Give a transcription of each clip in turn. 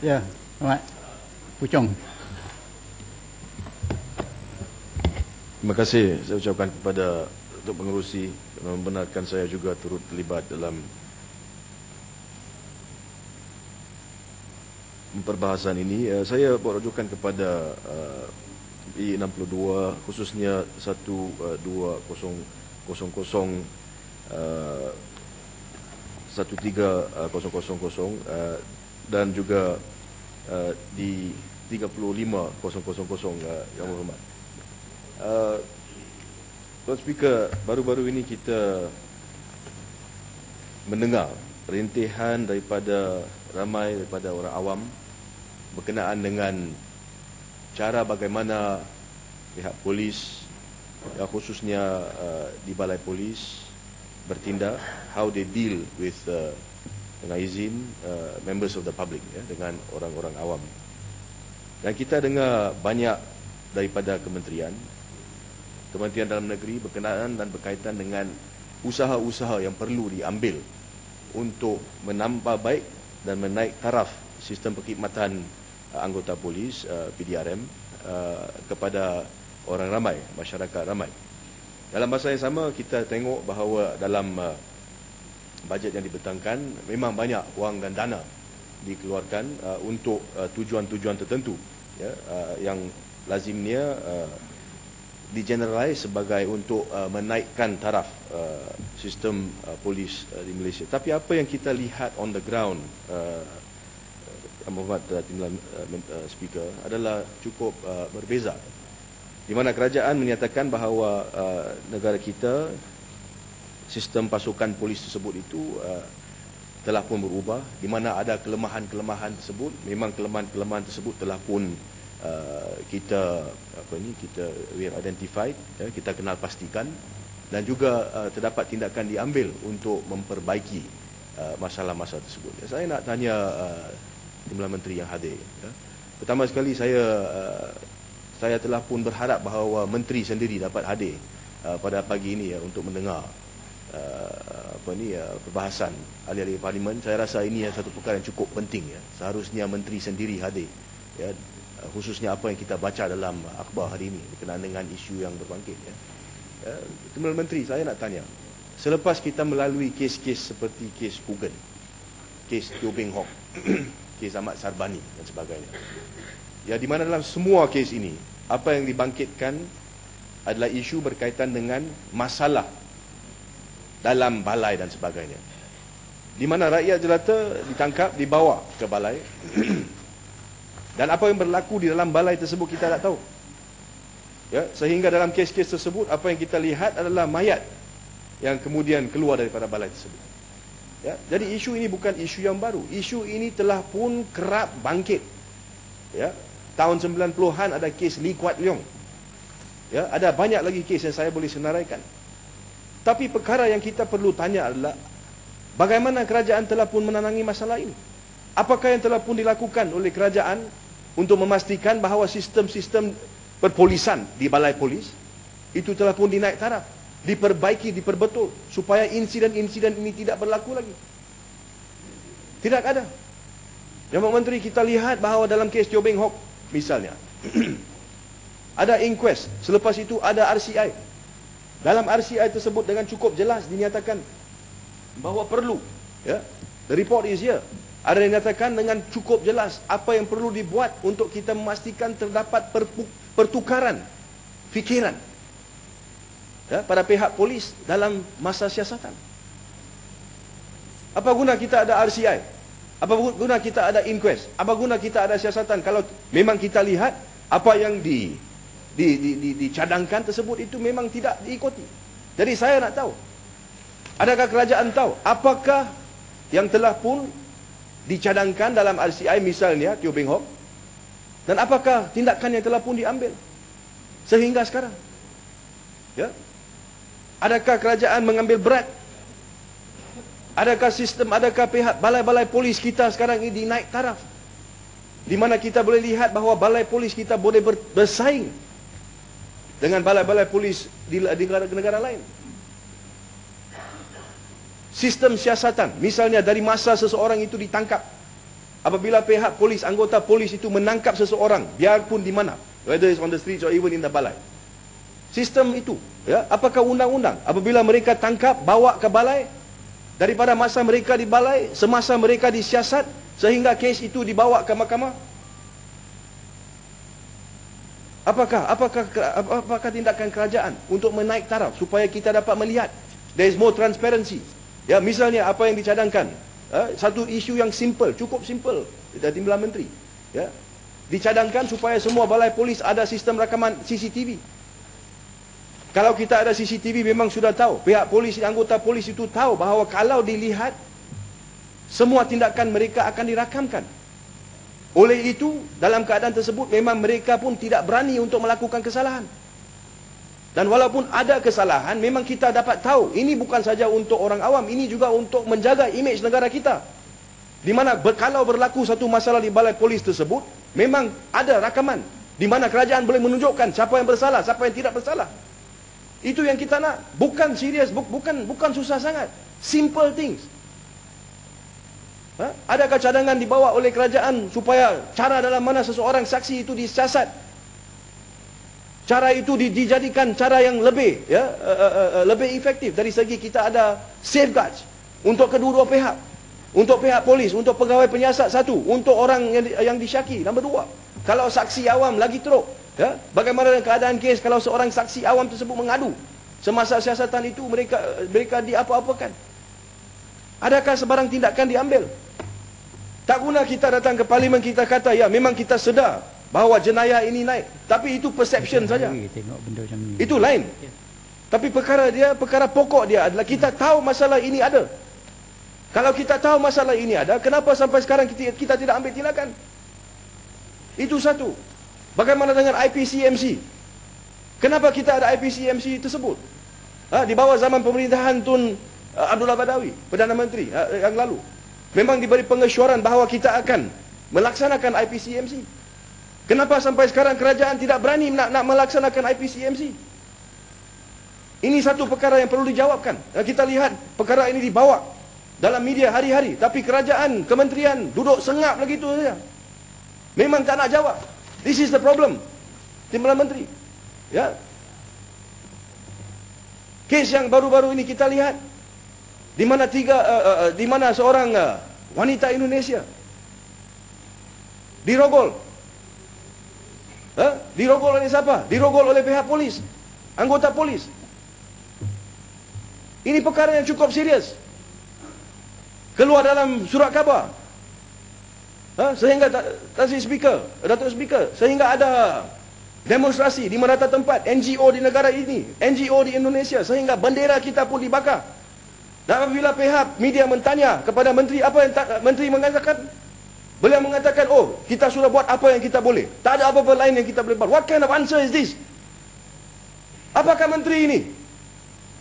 Ya, selamat. Pucong. Terima kasih saya ucapkan kepada Datuk Pengerusi kerana membenarkan saya juga turut terlibat dalam perbahasan ini. Saya buat rujukan kepada I62 khususnya 12000 13000 dan juga di 35000 yang berhormat. Tuan Speaker, baru-baru ini kita mendengar rintihan daripada orang awam berkenaan dengan cara bagaimana pihak polis, khususnya di balai polis bertindak, how they deal with dengan izin members of the public, dengan orang-orang awam. Dan kita dengar banyak daripada Kementerian Dalam Negeri berkenaan dan berkaitan dengan usaha-usaha yang perlu diambil untuk menambah baik dan menaik taraf sistem perkhidmatan anggota polis PDRM kepada orang ramai, masyarakat ramai. Dalam masa yang sama kita tengok bahawa dalam bajet yang dibentangkan memang banyak wang dan dana dikeluarkan untuk tujuan-tujuan tertentu, yang lazimnya digeneralize sebagai untuk menaikkan taraf sistem polis di Malaysia. Tapi apa yang kita lihat on the ground, Mohd Timbalan Speaker, adalah cukup berbeza. Di mana kerajaan menyatakan bahawa negara kita, sistem pasukan polis tersebut itu telah pun berubah, di mana ada kelemahan-kelemahan tersebut. Memang kelemahan-kelemahan tersebut telah pun kita we have identified, kita kenal pastikan, dan juga terdapat tindakan diambil untuk memperbaiki masalah-masalah tersebut. Saya nak tanya Timbalan Menteri yang hadir. Pertama sekali saya telah pun berharap bahawa Menteri sendiri dapat hadir pada pagi ini untuk mendengar perbahasan ahli-ahli Parlimen. Saya rasa ini satu perkara yang cukup penting. Seharusnya Menteri sendiri hadir, khususnya apa yang kita baca dalam akhbar hari ini berkenaan dengan isu yang berbangkit. Timbalan Menteri, saya nak tanya, selepas kita melalui kes-kes seperti kes Kugen, kes Teo Beng Hock, kes Ahmad Sarbani dan sebagainya, di mana dalam semua kes ini apa yang dibangkitkan adalah isu berkaitan dengan masalah dalam balai dan sebagainya, di mana rakyat jelata ditangkap, dibawa ke balai dan apa yang berlaku di dalam balai tersebut kita tak tahu. Sehingga dalam kes-kes tersebut apa yang kita lihat adalah mayat yang kemudian keluar daripada balai tersebut. Jadi isu ini bukan isu yang baru. Isu ini telah pun kerap bangkit. Tahun 90-an ada kes Lee Kuat Leong. Ada banyak lagi kes yang saya boleh senaraikan. Tapi perkara yang kita perlu tanya adalah bagaimana kerajaan telah pun menangangi masalah ini? Apakah yang telah pun dilakukan oleh kerajaan untuk memastikan bahawa sistem-sistem perpolisan di balai polis itu telah pun dinaik taraf, diperbaiki, diperbetul supaya insiden-insiden ini tidak berlaku lagi? Tidak ada. Yang Menteri, kita lihat bahawa dalam kes Teo Beng Hock misalnya ada inquest, selepas itu ada RCI. Dalam RCI tersebut dengan cukup jelas dinyatakan bahawa perlu, the report is here. Ada yang dinyatakan dengan cukup jelas apa yang perlu dibuat untuk kita memastikan terdapat pertukaran fikiran pada pihak polis dalam masa siasatan. Apa guna kita ada RCI? Apa guna kita ada inquest? Apa guna kita ada siasatan kalau memang kita lihat apa yang dicadangkan tersebut itu memang tidak diikuti? Jadi saya nak tahu, adakah kerajaan tahu apakah yang telah pun dicadangkan dalam RCI misalnya Teo Beng Hock, dan apakah tindakan yang telah pun diambil sehingga sekarang? Adakah kerajaan mengambil berat? Adakah pihak balai-balai polis kita sekarang ini dinaik taraf, di mana kita boleh lihat bahawa balai polis kita boleh bersaing dengan balai-balai polis di negara lain? Sistem siasatan, misalnya dari masa seseorang itu ditangkap, apabila pihak polis, anggota polis itu menangkap seseorang, biarpun di mana, whether it's on the streets or even in the balai. Sistem itu, ya, apakah undang-undang? Apabila mereka tangkap, bawa ke balai, daripada masa mereka di balai, semasa mereka disiasat, sehingga kes itu dibawa ke mahkamah. Apakah tindakan kerajaan untuk menaik taraf supaya kita dapat melihat there is more transparency? Ya, misalnya apa yang dicadangkan, satu isu yang simple, cukup simple dari Timbalan Menteri, ya, dicadangkan supaya semua balai polis ada sistem rakaman CCTV. Kalau kita ada CCTV, memang sudah tahu, pihak polis, anggota polis itu tahu bahawa kalau dilihat, semua tindakan mereka akan dirakamkan. Oleh itu, dalam keadaan tersebut, memang mereka pun tidak berani untuk melakukan kesalahan. Dan walaupun ada kesalahan, memang kita dapat tahu, ini bukan saja untuk orang awam, ini juga untuk menjaga imej negara kita. Di mana kalau berlaku satu masalah di balai polis tersebut, memang ada rakaman, di mana kerajaan boleh menunjukkan siapa yang bersalah, siapa yang tidak bersalah. Itu yang kita nak. Bukan serius, bukan susah sangat. Simple things. Adakah cadangan dibawa oleh kerajaan supaya cara dalam mana seseorang saksi itu disiasat, cara itu dijadikan cara yang lebih, ya, lebih efektif dari segi kita ada safeguards untuk kedua-dua pihak, untuk pihak polis, untuk pegawai penyiasat satu, untuk orang yang disyaki nombor dua. Kalau saksi awam lagi teruk, ya, bagaimana keadaan kes kalau seorang saksi awam tersebut mengadu semasa siasatan itu, mereka diapa-apakan? Adakah sebarang tindakan diambil? Tak guna kita datang ke parlimen, kita kata, ya, memang kita sedar bahawa jenayah ini naik, tapi itu perception saja. Itu lain. Tapi perkara pokok dia adalah kita tahu masalah ini ada. Kalau kita tahu masalah ini ada, kenapa sampai sekarang kita tidak ambil tindakan? Itu satu. Bagaimana dengan IPCMC? Kenapa kita ada IPCMC tersebut? Di bawah zaman pemerintahan Tun Abdullah Badawi, Perdana Menteri yang lalu, memang diberi pengesyuaran bahawa kita akan melaksanakan IPCMC. Kenapa sampai sekarang kerajaan tidak berani nak melaksanakan IPCMC? Ini satu perkara yang perlu dijawabkan. Kita lihat perkara ini dibawa dalam media hari-hari, tapi kerajaan, kementerian duduk sengap lagi tu saja. Memang tak nak jawab. This is the problem. Timbalan Menteri. Ya. Kes yang baru-baru ini kita lihat, di mana seorang wanita Indonesia dirogol. Dirogol oleh siapa? Dirogol oleh pihak polis, anggota polis. Ini perkara yang cukup serius. Keluar dalam surat khabar. Sehingga Datuk Speaker, sehingga ada demonstrasi di merata tempat, NGO di negara ini, NGO di Indonesia, sehingga bendera kita pun dibakar. Dan apabila pihak media bertanya kepada menteri, apa yang menteri mengatakan? Beliau mengatakan, oh, kita sudah buat apa yang kita boleh. Tak ada apa-apa lain yang kita boleh buat. What kind of answer is this? Apakah menteri ini?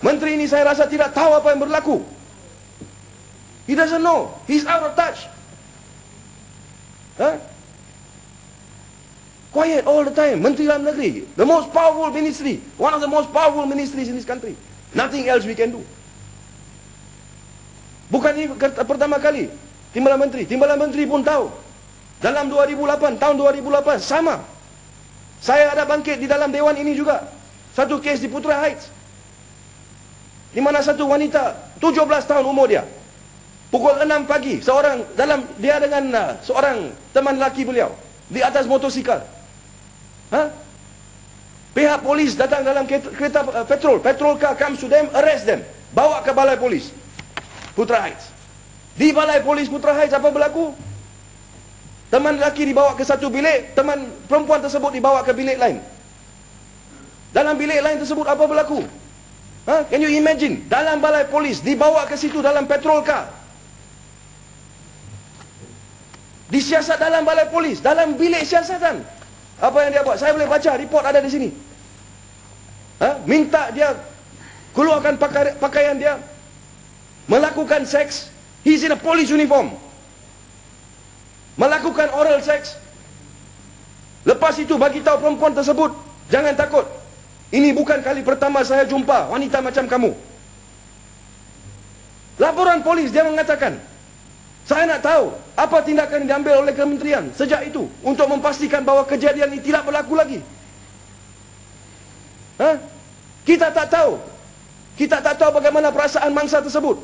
Menteri ini saya rasa tidak tahu apa yang berlaku. He doesn't know. He's out of touch. Quiet all the time. Menteri Dalam Negeri, the most powerful ministry, one of the most powerful ministries in this country. Nothing else we can do. Bukan ini pertama kali Timbalan Menteri pun tahu. Dalam 2008, tahun 2008 sama. Saya ada bangkit di dalam dewan ini juga. Satu kes di Putra Heights, di mana satu wanita 17 tahun umur dia, pukul 6 pagi, dia dengan seorang teman lelaki beliau di atas motosikal. Pihak polis datang dalam kereta petrol car comes to them, arrest them, bawa ke balai polis Putra Heights. Di balai polis Putra Heights apa berlaku? Teman lelaki dibawa ke satu bilik, teman perempuan tersebut dibawa ke bilik lain. Dalam bilik lain tersebut apa berlaku? Can you imagine? Dalam balai polis, dibawa ke situ dalam petrol car, disiasat dalam balai polis, dalam bilik siasatan. Apa yang dia buat? Saya boleh baca, report ada di sini. Minta dia keluarkan pakaian dia, melakukan seks. He's in a police uniform. Melakukan oral sex. Lepas itu bagi tahu perempuan tersebut, jangan takut. Ini bukan kali pertama saya jumpa wanita macam kamu. Laporan polis dia mengatakan, Saya nak tahu apa tindakan yang diambil oleh kementerian sejak itu untuk memastikan bahawa kejadian ini tidak berlaku lagi. Kita tak tahu. Kita tak tahu bagaimana perasaan mangsa tersebut.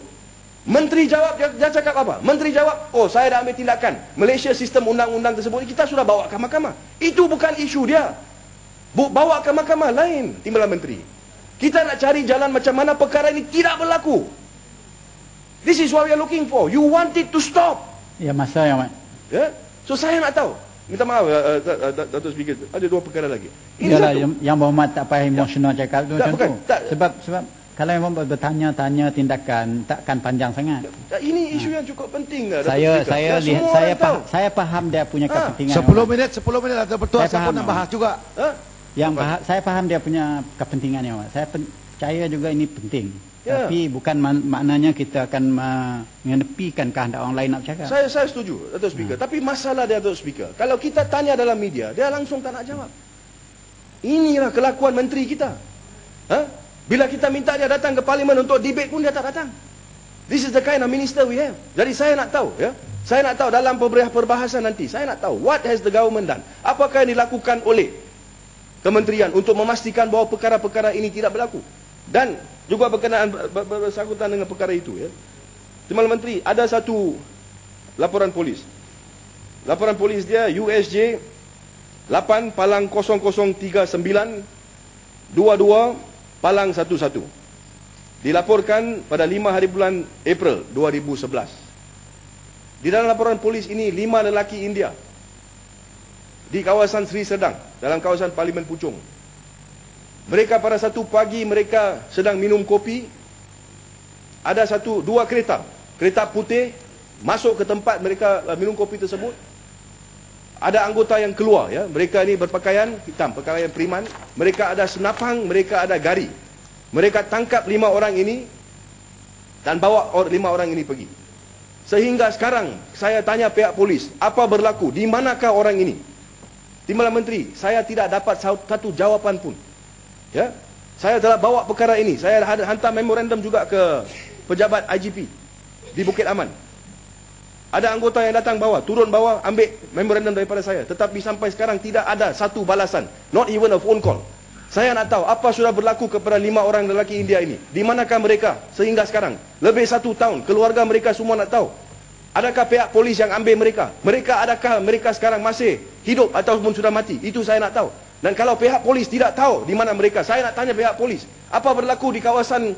Menteri jawab, dia cakap apa? Menteri jawab, oh saya dah ambil tindakan. Malaysia sistem undang-undang tersebut kita sudah bawa ke mahkamah. Itu bukan isu dia. Bawa ke mahkamah lain, Timbalan Menteri. Kita nak cari jalan macam mana perkara ini tidak berlaku. This is what we are looking for. You want it to stop. Ya, masa yang Ya? So saya nak tahu. Minta maaf Datuk Speaker, ada dua perkara lagi. Ini Yalah, satu. yang berhormat tak payah emosional cakap tu macam bukan, tu. tak. Sebab kalau yang bertanya-tanya tindakan takkan panjang sangat. Ini isu yang cukup penting dah, Datuk Saya Speaker. saya Dan lihat semua saya orang tahu. saya faham dia punya kepentingan. 10 minit ada bertuah, Saya saya pun faham, nak bahas juga. Saya faham dia punya kepentingannya, Mak. Saya percaya juga ini penting. Ya. Tapi bukan maknanya kita akan mengenepikan kehendak orang lain nak bercakap. Saya setuju, Datuk Speaker. Tapi masalah dia, Datuk Speaker, kalau kita tanya dalam media, dia langsung tak nak jawab. Inilah kelakuan menteri kita. Bila kita minta dia datang ke parlimen untuk debate pun dia tak datang. This is the kind of minister we have. Jadi saya nak tahu, ya. Saya nak tahu dalam perbahasan nanti, saya nak tahu what has the government done? Apakah yang dilakukan oleh kementerian untuk memastikan bahawa perkara-perkara ini tidak berlaku? Dan juga berkenaan bersangkutan dengan perkara itu, ya. Timbalan Menteri, ada satu laporan polis. Laporan polis dia USJ 8/0039 22/11. Dilaporkan pada 5 hari bulan April 2011. Di dalam laporan polis ini 5 lelaki India di kawasan Sri Sedang, dalam kawasan Parlimen Puchong. Mereka pada satu pagi mereka sedang minum kopi. Ada dua kereta putih masuk ke tempat mereka minum kopi tersebut. Ada anggota yang keluar, ya. Mereka ini berpakaian hitam, pakaian priman. Mereka ada senapang, mereka ada gari. Mereka tangkap 5 orang ini dan bawa 5 orang ini pergi. Sehingga sekarang saya tanya pihak polis, apa berlaku? Di manakah orang ini? Timbalan Menteri, saya tidak dapat satu jawapan pun. Ya, saya telah bawa perkara ini. Saya hantar memorandum juga ke pejabat IGP di Bukit Aman. Ada anggota yang datang turun bawah, ambil memorandum daripada saya. Tetapi sampai sekarang tidak ada satu balasan. Not even a phone call. Saya nak tahu apa sudah berlaku kepada 5 orang lelaki India ini. Di manakah mereka sehingga sekarang? Lebih 1 tahun. Keluarga mereka semua nak tahu. Adakah pihak polis yang ambil mereka? Adakah mereka sekarang masih hidup ataupun sudah mati? Itu saya nak tahu. Dan kalau pihak polis tidak tahu di mana mereka, saya nak tanya pihak polis, apa berlaku di kawasan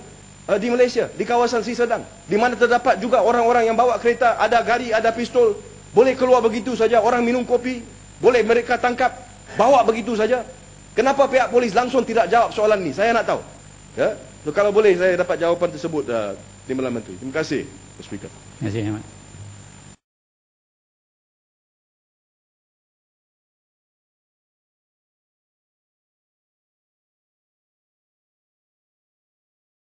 di Malaysia, di kawasan Sri Sedang, di mana terdapat juga orang-orang yang bawa kereta, ada gari, ada pistol, boleh keluar begitu saja, orang minum kopi, boleh mereka tangkap, bawa begitu saja. Kenapa pihak polis langsung tidak jawab soalan ini? Saya nak tahu. Ya, so, kalau boleh saya dapat jawapan tersebut, Timbalan Menteri. Terima kasih, Speaker. Terima kasih, Ahmad.